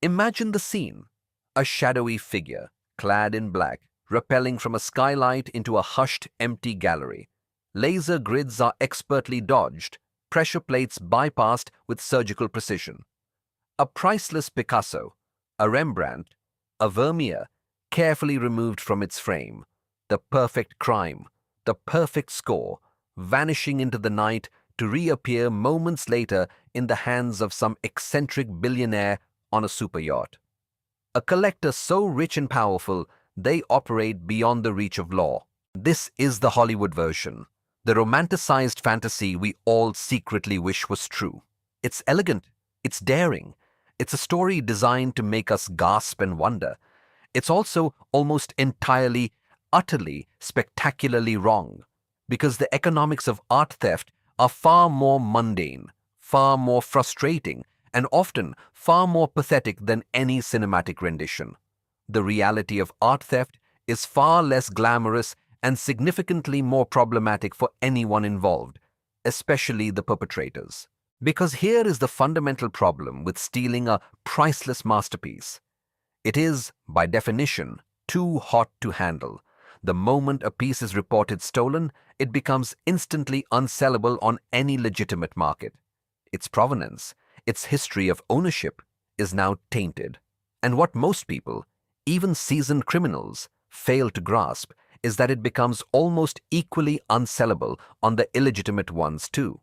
Imagine the scene. A shadowy figure, clad in black, rappelling from a skylight into a hushed, empty gallery. Laser grids are expertly dodged, pressure plates bypassed with surgical precision. A priceless Picasso, a Rembrandt, a Vermeer, carefully removed from its frame. The perfect crime, the perfect score, vanishing into the night to reappear moments later in the hands of some eccentric billionaire on a super yacht. A collector so rich and powerful, they operate beyond the reach of law. This is the Hollywood version, the romanticized fantasy we all secretly wish was true. It's elegant, it's daring, it's a story designed to make us gasp and wonder. It's also almost entirely, utterly, spectacularly wrong, because the economics of art theft are far more mundane, far more frustrating, and often far more pathetic than any cinematic rendition. The reality of art theft is far less glamorous and significantly more problematic for anyone involved, especially the perpetrators. Because here is the fundamental problem with stealing a priceless masterpiece. It is, by definition, too hot to handle. The moment a piece is reported stolen, it becomes instantly unsellable on any legitimate market. Its provenance, its history of ownership, is now tainted. And what most people, even seasoned criminals, fail to grasp is that it becomes almost equally unsellable on the illegitimate ones too.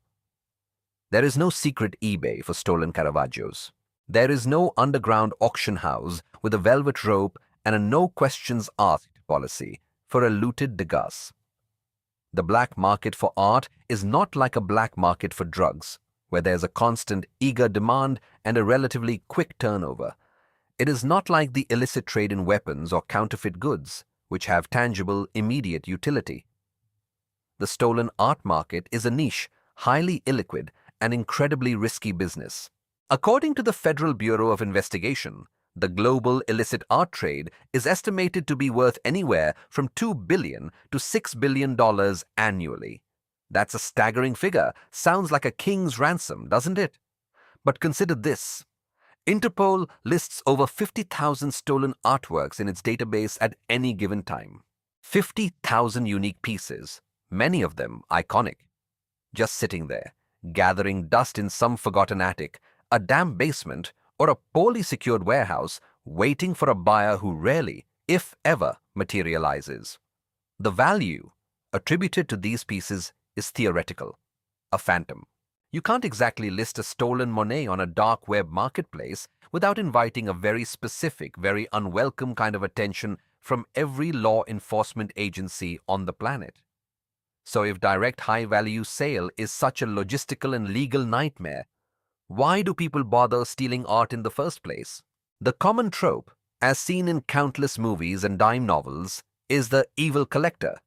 There is no secret eBay for stolen Caravaggios. There is no underground auction house with a velvet rope and a no questions asked policy for a looted Degas. The black market for art is not like a black market for drugs, where there's a constant, eager demand and a relatively quick turnover. It is not like the illicit trade in weapons or counterfeit goods, which have tangible, immediate utility. The stolen art market is a niche, highly illiquid, and incredibly risky business. According to the Federal Bureau of Investigation, the global illicit art trade is estimated to be worth anywhere from $2 billion to $6 billion annually. That's a staggering figure. Sounds like a king's ransom, doesn't it? But consider this. Interpol lists over 50,000 stolen artworks in its database at any given time. 50,000 unique pieces, many of them iconic, just sitting there, gathering dust in some forgotten attic, a damp basement, or a poorly secured warehouse, waiting for a buyer who rarely, if ever, materializes. The value attributed to these pieces is theoretical, a phantom. You can't exactly list a stolen Monet on a dark web marketplace without inviting a very specific, very unwelcome kind of attention from every law enforcement agency on the planet. So if direct high-value sale is such a logistical and legal nightmare, why do people bother stealing art in the first place? The common trope, as seen in countless movies and dime novels, is the evil collector,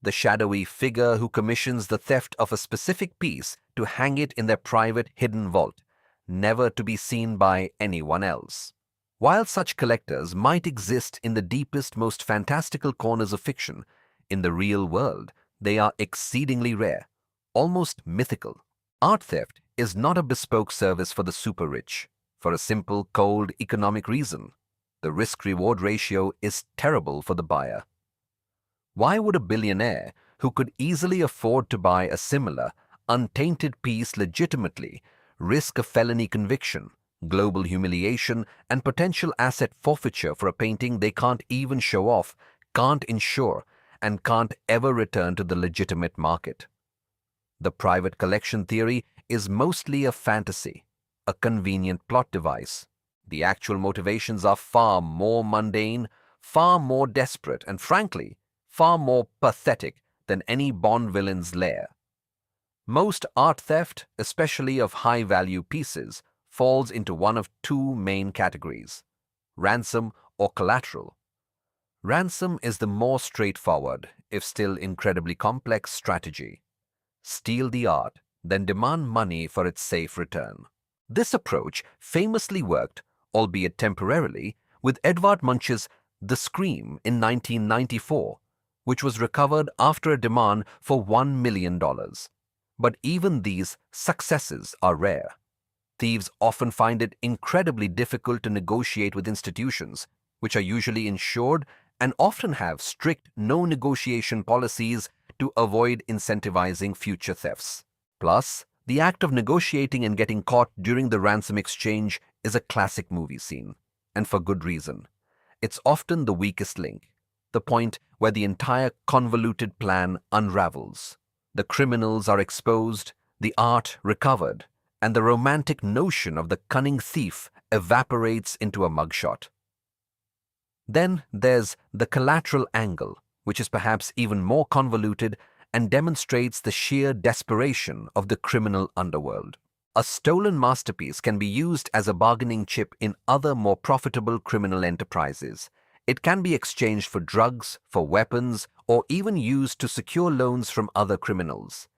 the shadowy figure who commissions the theft of a specific piece to hang it in their private hidden vault, never to be seen by anyone else. While such collectors might exist in the deepest, most fantastical corners of fiction, in the real world, they are exceedingly rare, almost mythical. Art theft is not a bespoke service for the super rich, for a simple, cold, economic reason. The risk-reward ratio is terrible for the buyer. Why would a billionaire who could easily afford to buy a similar, untainted piece legitimately risk a felony conviction, global humiliation, and potential asset forfeiture for a painting they can't even show off, can't insure, and can't ever return to the legitimate market? The private collection theory is mostly a fantasy, a convenient plot device. The actual motivations are far more mundane, far more desperate, and frankly, far more pathetic than any Bond villain's lair. Most art theft, especially of high-value pieces, falls into one of two main categories: ransom or collateral. Ransom is the more straightforward, if still incredibly complex, strategy. Steal the art, then demand money for its safe return. This approach famously worked, albeit temporarily, with Edvard Munch's The Scream in 1994, which was recovered after a demand for $1 million. But even these successes are rare. Thieves often find it incredibly difficult to negotiate with institutions, which are usually insured and often have strict no-negotiation policies to avoid incentivizing future thefts. Plus, the act of negotiating and getting caught during the ransom exchange is a classic movie scene, and for good reason. It's often the weakest link, the point where the entire convoluted plan unravels. The criminals are exposed, the art recovered, and the romantic notion of the cunning thief evaporates into a mugshot. Then there's the collateral angle, which is perhaps even more convoluted and demonstrates the sheer desperation of the criminal underworld. A stolen masterpiece can be used as a bargaining chip in other more profitable criminal enterprises. It can be exchanged for drugs, for weapons, or even used to secure loans from other criminals.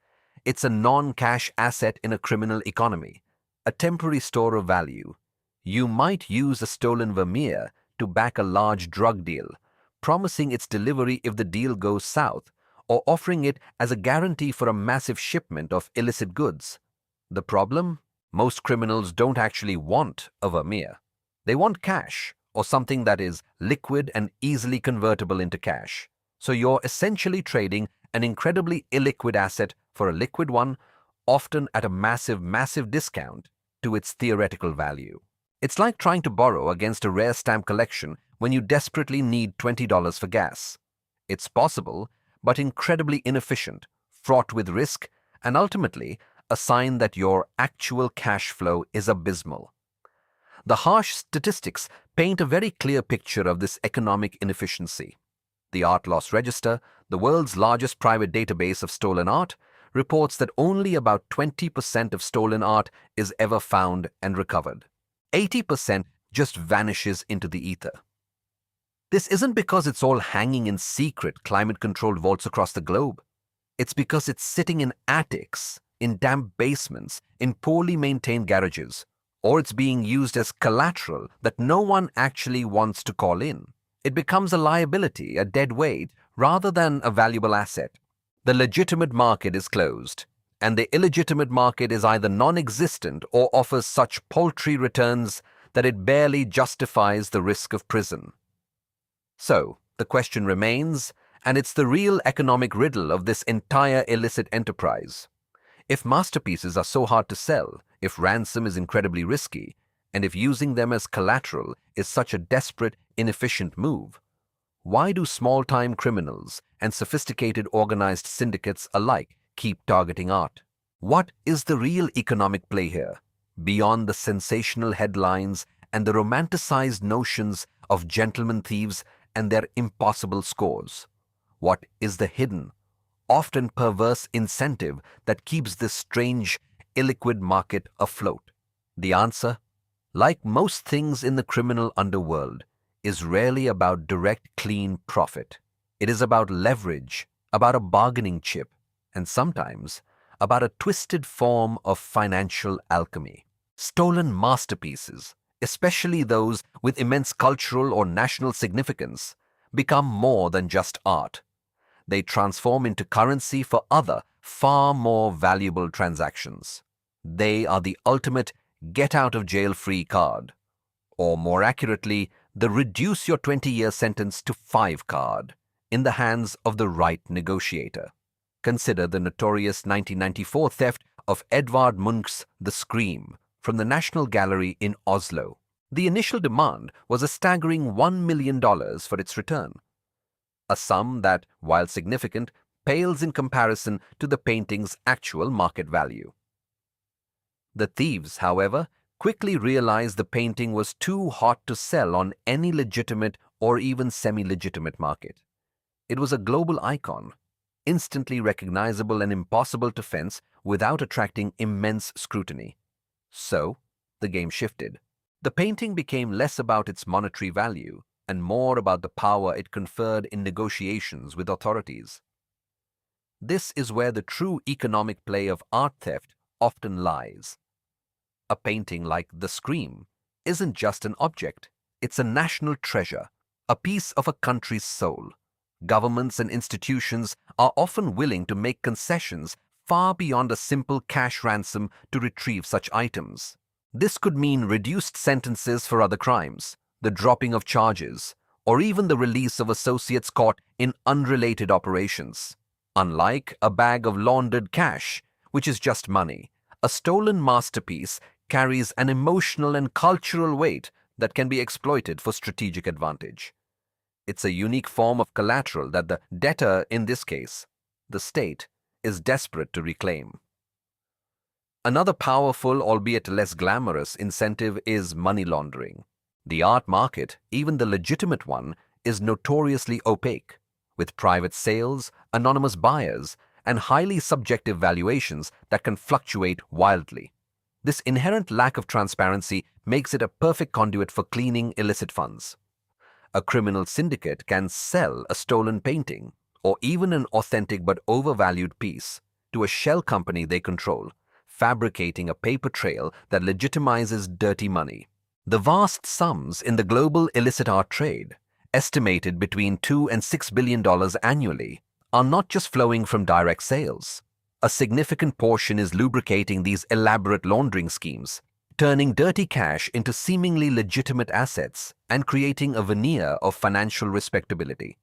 It's a non-cash asset in a criminal economy, a temporary store of value. You might use a stolen Vermeer to back a large drug deal, promising its delivery if the deal goes south, or offering it as a guarantee for a massive shipment of illicit goods. The problem? Most criminals don't actually want a Vermeer. They want cash, or something that is liquid and easily convertible into cash. So you're essentially trading an incredibly illiquid asset for a liquid one, often at a massive discount to its theoretical value. It's like trying to borrow against a rare stamp collection when you desperately need $20 for gas. It's possible, but incredibly inefficient, fraught with risk, and ultimately a sign that your actual cash flow is abysmal. The harsh statistics paint a very clear picture of this economic inefficiency. The Art Loss Register, the world's largest private database of stolen art, reports that only about 20% of stolen art is ever found and recovered. 80% just vanishes into the ether. This isn't because it's all hanging in secret climate-controlled vaults across the globe. It's because it's sitting in attics, in damp basements, in poorly maintained garages, or it's being used as collateral that no one actually wants to call in. It becomes a liability, a dead weight, rather than a valuable asset. The legitimate market is closed, and the illegitimate market is either non-existent or offers such paltry returns that it barely justifies the risk of prison. So, the question remains, and it's the real economic riddle of this entire illicit enterprise. If masterpieces are so hard to sell, if ransom is incredibly risky, and if using them as collateral is such a desperate, inefficient move, why do small-time criminals and sophisticated organized syndicates alike keep targeting art? What is the real economic play here, beyond the sensational headlines and the romanticized notions of gentlemen thieves and their impossible scores? What is the hidden, often perverse incentive that keeps this strange, illiquid market afloat? The answer, like most things in the criminal underworld, is rarely about direct, clean profit. It is about leverage, about a bargaining chip, and sometimes about a twisted form of financial alchemy. Stolen masterpieces, especially those with immense cultural or national significance, become more than just art. They transform into currency for other, far more valuable transactions. They are the ultimate get-out-of-jail-free card, or more accurately, the reduce your 20-year sentence to 5 card, in the hands of the right negotiator. Consider the notorious 1994 theft of Edvard Munch's The Scream from the National Gallery in Oslo. The initial demand was a staggering $1 million for its return, a sum that, while significant, pales in comparison to the painting's actual market value. The thieves, however, quickly realized the painting was too hot to sell on any legitimate or even semi-legitimate market. It was a global icon, instantly recognizable and impossible to fence without attracting immense scrutiny. So, the game shifted. The painting became less about its monetary value and more about the power it conferred in negotiations with authorities. This is where the true economic play of art theft often lies. A painting like The Scream isn't just an object, it's a national treasure, a piece of a country's soul. Governments and institutions are often willing to make concessions far beyond a simple cash ransom to retrieve such items. This could mean reduced sentences for other crimes, the dropping of charges, or even the release of associates caught in unrelated operations. Unlike a bag of laundered cash, which is just money, a stolen masterpiece carries an emotional and cultural weight that can be exploited for strategic advantage. It's a unique form of collateral that the debtor, in this case, the state, is desperate to reclaim. Another powerful, albeit less glamorous, incentive is money laundering. The art market, even the legitimate one, is notoriously opaque, with private sales, anonymous buyers, and highly subjective valuations that can fluctuate wildly. This inherent lack of transparency makes it a perfect conduit for cleaning illicit funds. A criminal syndicate can sell a stolen painting, or even an authentic but overvalued piece, to a shell company they control, fabricating a paper trail that legitimizes dirty money. The vast sums in the global illicit art trade, estimated between $2 and $6 billion annually, are not just flowing from direct sales. A significant portion is lubricating these elaborate laundering schemes, turning dirty cash into seemingly legitimate assets and creating a veneer of financial respectability.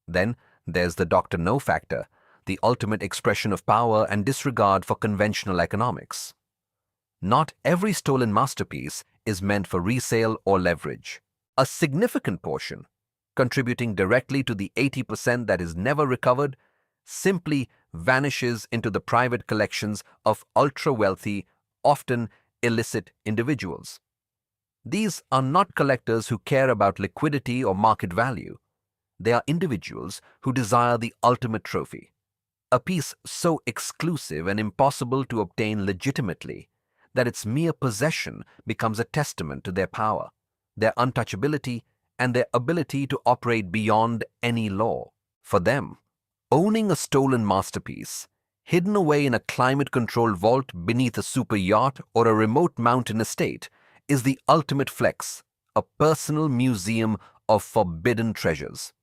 Then there's the Dr. No factor, the ultimate expression of power and disregard for conventional economics. Not every stolen masterpiece is meant for resale or leverage. A significant portion, contributing directly to the 80% that is never recovered, simply vanishes into the private collections of ultra-wealthy, often illicit individuals. These are not collectors who care about liquidity or market value. They are individuals who desire the ultimate trophy, a piece so exclusive and impossible to obtain legitimately that its mere possession becomes a testament to their power, their untouchability, and their ability to operate beyond any law. For them, owning a stolen masterpiece, hidden away in a climate-controlled vault beneath a super yacht or a remote mountain estate, is the ultimate flex, a personal museum of forbidden treasures.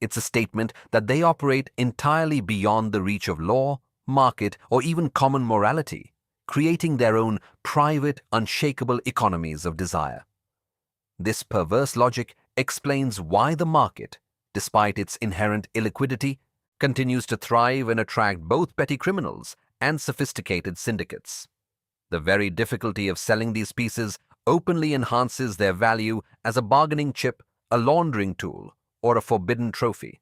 It's a statement that they operate entirely beyond the reach of law, market, or even common morality, creating their own private, unshakable economies of desire. This perverse logic explains why the market, despite its inherent illiquidity, continues to thrive and attract both petty criminals and sophisticated syndicates. The very difficulty of selling these pieces openly enhances their value as a bargaining chip, a laundering tool, or a forbidden trophy.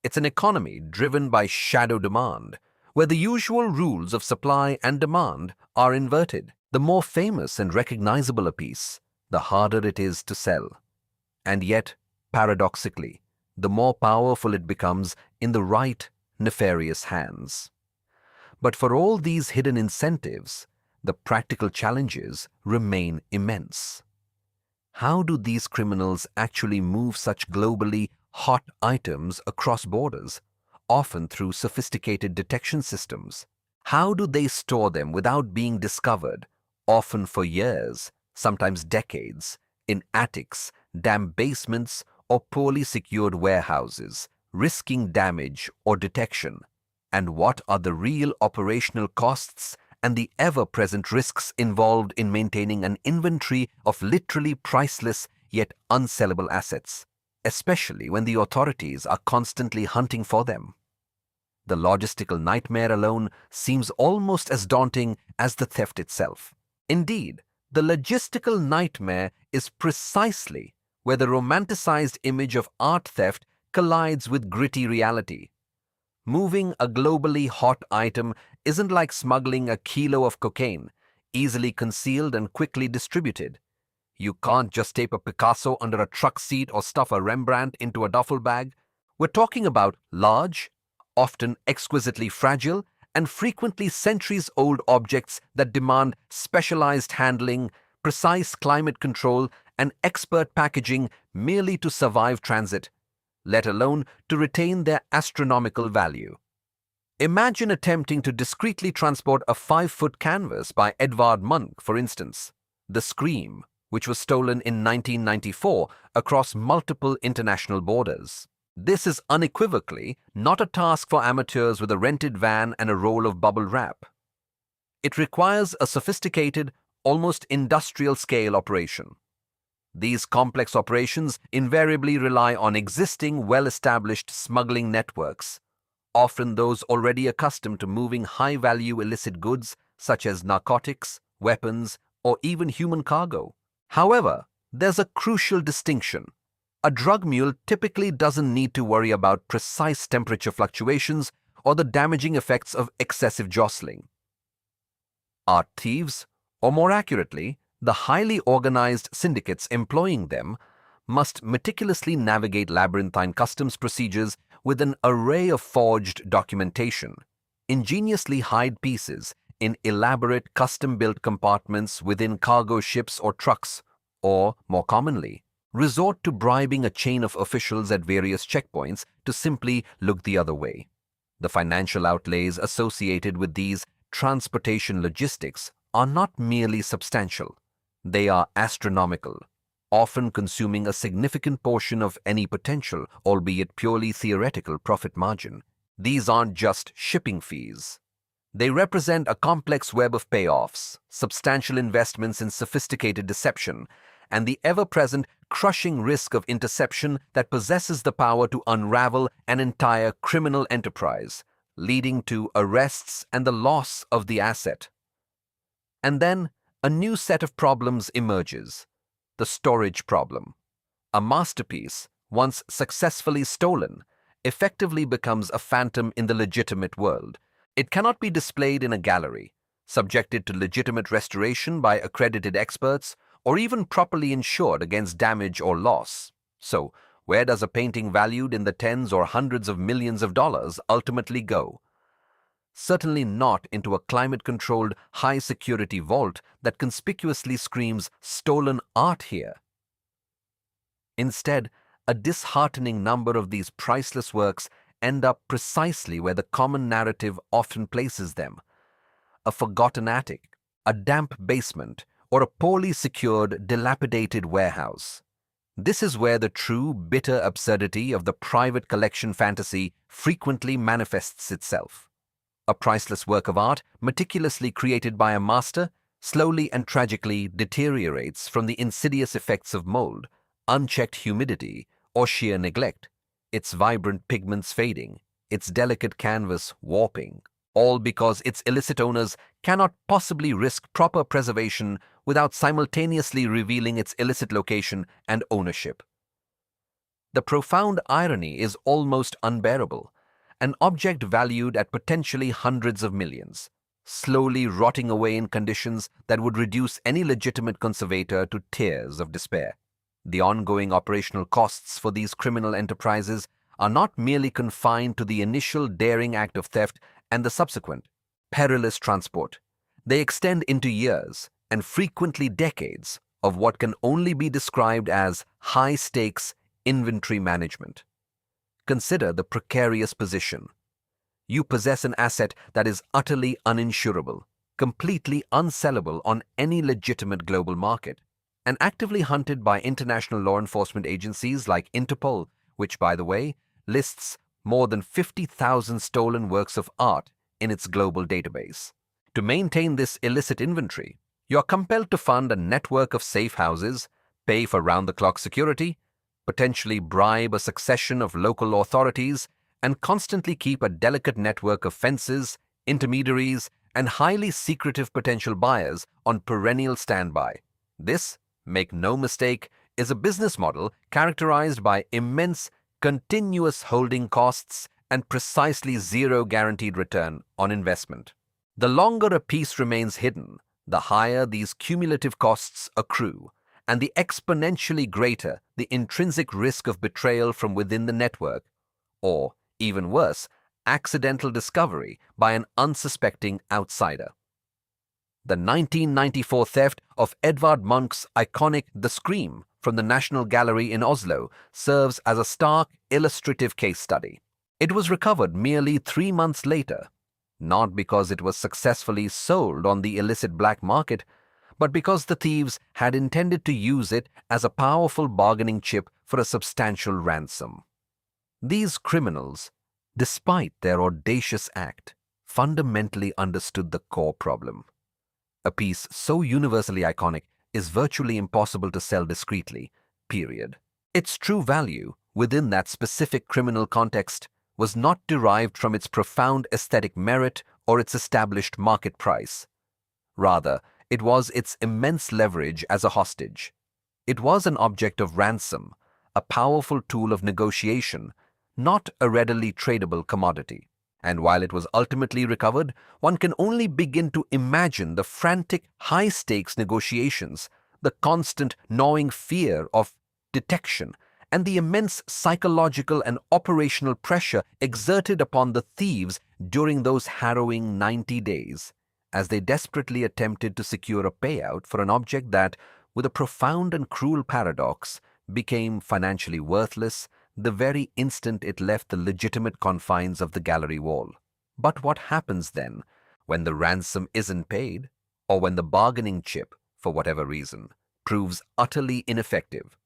It's an economy driven by shadow demand, where the usual rules of supply and demand are inverted. The more famous and recognizable a piece, the harder it is to sell. And yet, paradoxically, the more powerful it becomes in the right, nefarious hands. But for all these hidden incentives, the practical challenges remain immense. How do these criminals actually move such globally hot items across borders, often through sophisticated detection systems? How do they store them without being discovered, often for years, sometimes decades, in attics, damp basements, or poorly secured warehouses, risking damage or detection? And what are the real operational costs and the ever-present risks involved in maintaining an inventory of literally priceless yet unsellable assets, especially when the authorities are constantly hunting for them? The logistical nightmare alone seems almost as daunting as the theft itself. Indeed, the logistical nightmare is precisely where the romanticized image of art theft collides with gritty reality. Moving a globally hot item isn't like smuggling a kilo of cocaine, easily concealed and quickly distributed. You can't just tape a Picasso under a truck seat or stuff a Rembrandt into a duffel bag. We're talking about large, often exquisitely fragile, and frequently centuries-old objects that demand specialized handling, precise climate control, and expert packaging merely to survive transit, let alone to retain their astronomical value. Imagine attempting to discreetly transport a 5-foot canvas by Edvard Munch, for instance, The Scream, which was stolen in 1994 across multiple international borders. This is unequivocally not a task for amateurs with a rented van and a roll of bubble wrap. It requires a sophisticated, almost industrial-scale operation. These complex operations invariably rely on existing, well-established smuggling networks, often those already accustomed to moving high-value illicit goods such as narcotics, weapons, or even human cargo. However, there's a crucial distinction. A drug mule typically doesn't need to worry about precise temperature fluctuations or the damaging effects of excessive jostling. Art thieves, or more accurately, the highly organized syndicates employing them, must meticulously navigate labyrinthine customs procedures with an array of forged documentation, ingeniously hide pieces in elaborate custom-built compartments within cargo ships or trucks, or, more commonly, resort to bribing a chain of officials at various checkpoints to simply look the other way. The financial outlays associated with these transportation logistics are not merely substantial. They are astronomical, often consuming a significant portion of any potential, albeit purely theoretical, profit margin. These aren't just shipping fees. They represent a complex web of payoffs, substantial investments in sophisticated deception, and the ever-present crushing risk of interception that possesses the power to unravel an entire criminal enterprise, leading to arrests and the loss of the asset. And then, a new set of problems emerges: the storage problem. A masterpiece, once successfully stolen, effectively becomes a phantom in the legitimate world. It cannot be displayed in a gallery, subjected to legitimate restoration by accredited experts, or even properly insured against damage or loss. So, where does a painting valued in the tens or hundreds of millions of dollars ultimately go? Certainly not into a climate-controlled, high-security vault that conspicuously screams "stolen art here." Instead, a disheartening number of these priceless works end up precisely where the common narrative often places them: a forgotten attic, a damp basement, or a poorly secured, dilapidated warehouse. This is where the true, bitter absurdity of the private collection fantasy frequently manifests itself. A priceless work of art, meticulously created by a master, slowly and tragically deteriorates from the insidious effects of mold, unchecked humidity, or sheer neglect, its vibrant pigments fading, its delicate canvas warping, all because its illicit owners cannot possibly risk proper preservation without simultaneously revealing its illicit location and ownership. The profound irony is almost unbearable. An object valued at potentially hundreds of millions, slowly rotting away in conditions that would reduce any legitimate conservator to tears of despair. The ongoing operational costs for these criminal enterprises are not merely confined to the initial daring act of theft and the subsequent perilous transport. They extend into years, and frequently decades, of what can only be described as high-stakes inventory management. Consider the precarious position. You possess an asset that is utterly uninsurable, completely unsellable on any legitimate global market, and actively hunted by international law enforcement agencies like Interpol, which, by the way, lists more than 50,000 stolen works of art in its global database. To maintain this illicit inventory, you are compelled to fund a network of safe houses, pay for round-the-clock security, potentially bribe a succession of local authorities, and constantly keep a delicate network of fences, intermediaries, and highly secretive potential buyers on perennial standby. This, make no mistake, is a business model characterized by immense, continuous holding costs and precisely zero guaranteed return on investment. The longer a piece remains hidden, the higher these cumulative costs accrue, and the exponentially greater the intrinsic risk of betrayal from within the network, or, even worse, accidental discovery by an unsuspecting outsider. The 1994 theft of Edvard Munch's iconic The Scream from the National Gallery in Oslo serves as a stark, illustrative case study. It was recovered merely 3 months later, not because it was successfully sold on the illicit black market, but because the thieves had intended to use it as a powerful bargaining chip for a substantial ransom. These criminals, despite their audacious act, fundamentally understood the core problem. A piece so universally iconic is virtually impossible to sell discreetly, period. Its true value, within that specific criminal context, was not derived from its profound aesthetic merit or its established market price. Rather, it was its immense leverage as a hostage. It was an object of ransom, a powerful tool of negotiation, not a readily tradable commodity. And while it was ultimately recovered, one can only begin to imagine the frantic, high-stakes negotiations, the constant gnawing fear of detection, and the immense psychological and operational pressure exerted upon the thieves during those harrowing 90 days, as they desperately attempted to secure a payout for an object that, with a profound and cruel paradox, became financially worthless the very instant it left the legitimate confines of the gallery wall. But what happens then, when the ransom isn't paid, or when the bargaining chip, for whatever reason, proves utterly ineffective?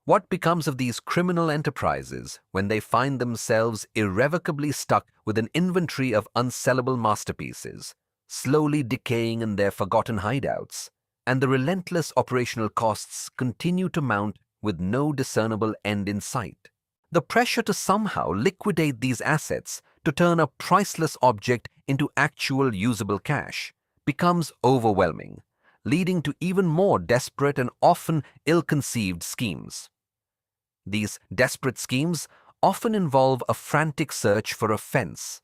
What becomes of these criminal enterprises when they find themselves irrevocably stuck with an inventory of unsellable masterpieces, slowly decaying in their forgotten hideouts, and the relentless operational costs continue to mount with no discernible end in sight? The pressure to somehow liquidate these assets, to turn a priceless object into actual usable cash, becomes overwhelming, leading to even more desperate and often ill-conceived schemes. These desperate schemes often involve a frantic search for a fence,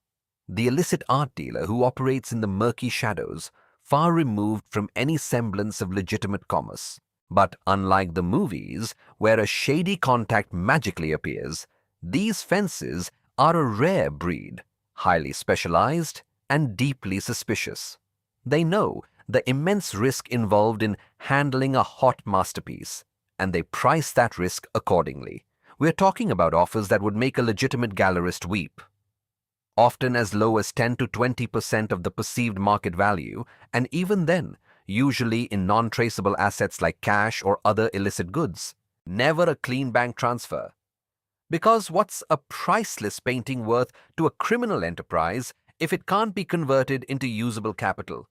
the illicit art dealer who operates in the murky shadows, far removed from any semblance of legitimate commerce. But unlike the movies, where a shady contact magically appears, these fences are a rare breed, highly specialized and deeply suspicious. They know the immense risk involved in handling a hot masterpiece, and they price that risk accordingly. We're talking about offers that would make a legitimate gallerist weep, often as low as 10 to 20% of the perceived market value, and even then, usually in non-traceable assets like cash or other illicit goods. Never a clean bank transfer. Because what's a priceless painting worth to a criminal enterprise if it can't be converted into usable capital?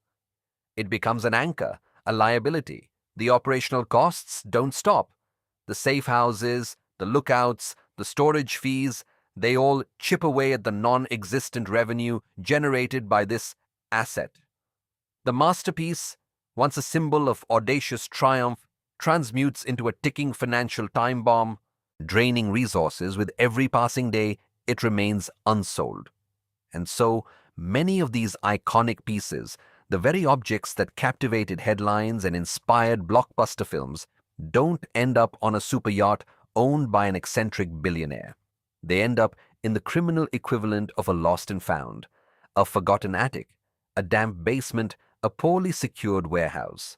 It becomes an anchor, a liability. The operational costs don't stop. The safe houses, the lookouts, the storage fees, they all chip away at the non-existent revenue generated by this asset. The masterpiece, once a symbol of audacious triumph, transmutes into a ticking financial time bomb, draining resources with every passing day it remains unsold. And so, many of these iconic pieces, the very objects that captivated headlines and inspired blockbuster films, don't end up on a super yacht owned by an eccentric billionaire. They end up in the criminal equivalent of a lost and found, a forgotten attic, a damp basement, a poorly secured warehouse.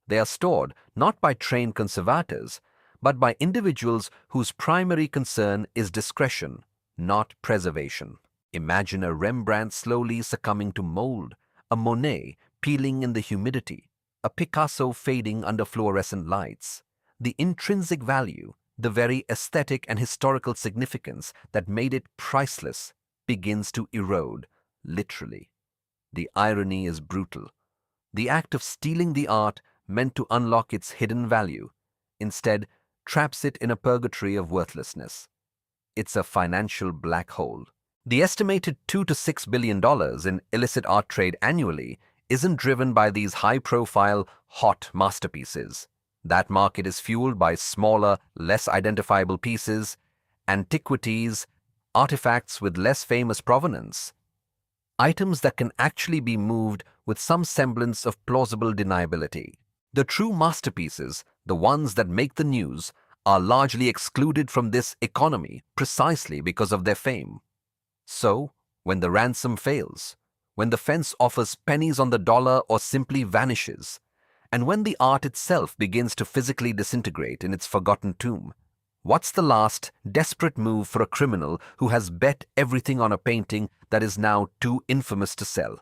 They are stored not by trained conservators, but by individuals whose primary concern is discretion, not preservation. Imagine a Rembrandt slowly succumbing to mold, a Monet peeling in the humidity, a Picasso fading under fluorescent lights. The intrinsic value, the very aesthetic and historical significance that made it priceless, begins to erode, literally. The irony is brutal. The act of stealing the art meant to unlock its hidden value, instead traps it in a purgatory of worthlessness. It's a financial black hole. The estimated $2 to $6 billion in illicit art trade annually isn't driven by these high-profile, hot masterpieces. That market is fueled by smaller, less identifiable pieces, antiquities, artifacts with less famous provenance, items that can actually be moved with some semblance of plausible deniability. The true masterpieces, the ones that make the news, are largely excluded from this economy precisely because of their fame. So, when the ransom fails, when the fence offers pennies on the dollar or simply vanishes, and when the art itself begins to physically disintegrate in its forgotten tomb, what's the last, desperate move for a criminal who has bet everything on a painting that is now too infamous to sell,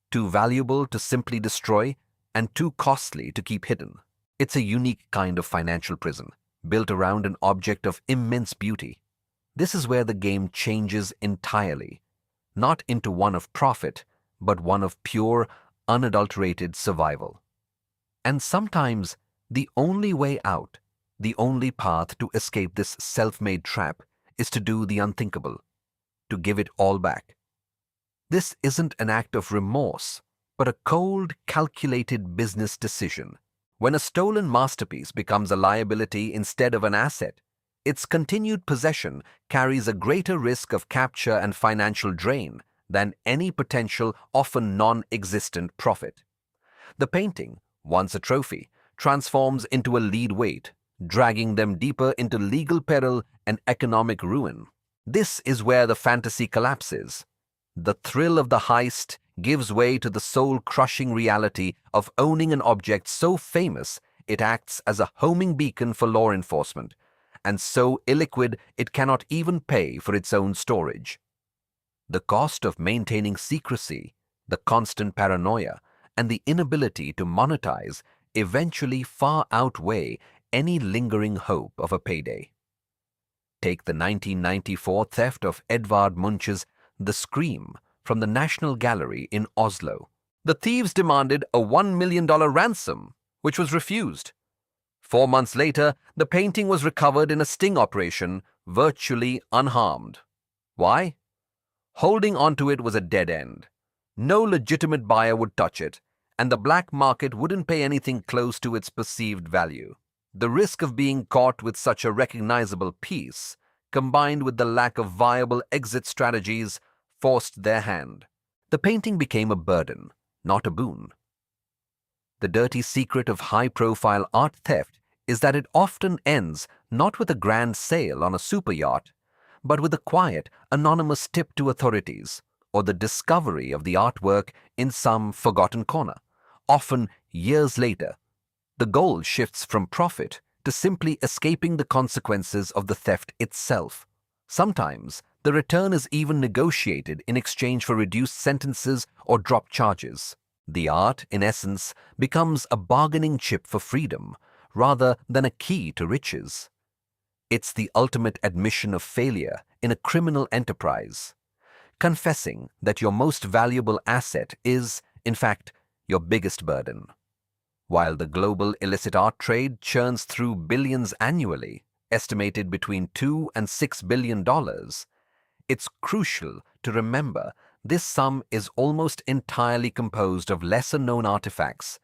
too valuable to simply destroy, and too costly to keep hidden? It's a unique kind of financial prison, built around an object of immense beauty. This is where the game changes entirely, not into one of profit, but one of pure, unadulterated survival. And sometimes the only way out, the only path to escape this self-made trap is to do the unthinkable, to give it all back. This isn't an act of remorse, but a cold, calculated business decision. When a stolen masterpiece becomes a liability instead of an asset, its continued possession carries a greater risk of capture and financial drain than any potential, often non-existent profit. The painting, once a trophy, transforms into a lead weight, dragging them deeper into legal peril and economic ruin. This is where the fantasy collapses. The thrill of the heist gives way to the soul-crushing reality of owning an object so famous it acts as a homing beacon for law enforcement, and so illiquid it cannot even pay for its own storage. The cost of maintaining secrecy, the constant paranoia, and the inability to monetize eventually far outweigh any lingering hope of a payday. Take the 1994 theft of Edvard Munch's The Scream from the National Gallery in Oslo. The thieves demanded a $1 million ransom, which was refused. 4 months later, the painting was recovered in a sting operation, virtually unharmed. Why? Holding onto it was a dead end. No legitimate buyer would touch it, and the black market wouldn't pay anything close to its perceived value. The risk of being caught with such a recognizable piece, combined with the lack of viable exit strategies, forced their hand. The painting became a burden, not a boon. The dirty secret of high-profile art theft is that it often ends not with a grand sale on a super yacht, but with a quiet, anonymous tip to authorities, or the discovery of the artwork in some forgotten corner. Often years later, the goal shifts from profit to simply escaping the consequences of the theft itself. Sometimes, the return is even negotiated in exchange for reduced sentences or dropped charges. The art, in essence, becomes a bargaining chip for freedom, rather than a key to riches. It's the ultimate admission of failure in a criminal enterprise, confessing that your most valuable asset is, in fact, your biggest burden. While the global illicit art trade churns through billions annually, estimated between $2 and $6 billion, it's crucial to remember this sum is almost entirely composed of lesser-known artifacts,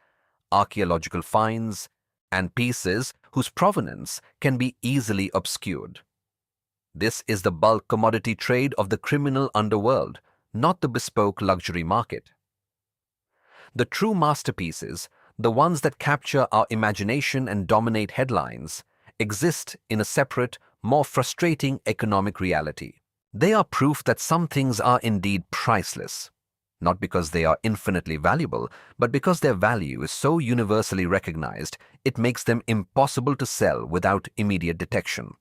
archaeological finds, and pieces whose provenance can be easily obscured. This is the bulk commodity trade of the criminal underworld, not the bespoke luxury market. The true masterpieces, the ones that capture our imagination and dominate headlines, exist in a separate, more frustrating economic reality. They are proof that some things are indeed priceless, not because they are infinitely valuable, but because their value is so universally recognized it makes them impossible to sell without immediate detection.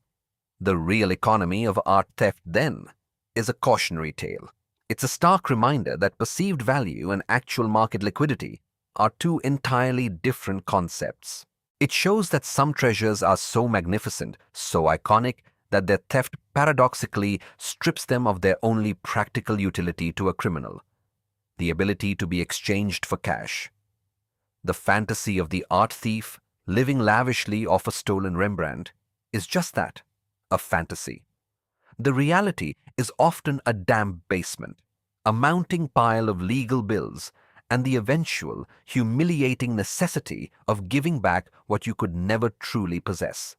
The real economy of art theft, then, is a cautionary tale. It's a stark reminder that perceived value and actual market liquidity are two entirely different concepts. It shows that some treasures are so magnificent, so iconic, that their theft paradoxically strips them of their only practical utility to a criminal, the ability to be exchanged for cash. The fantasy of the art thief living lavishly off a stolen Rembrandt is just that, a fantasy. The reality is often a damp basement, a mounting pile of legal bills, and the eventual, humiliating necessity of giving back what you could never truly possess.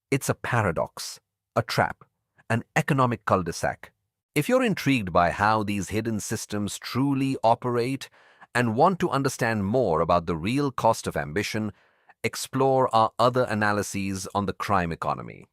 It's a paradox, a trap, an economic cul-de-sac. If you're intrigued by how these hidden systems truly operate and want to understand more about the real cost of ambition, explore our other analyses on the crime economy.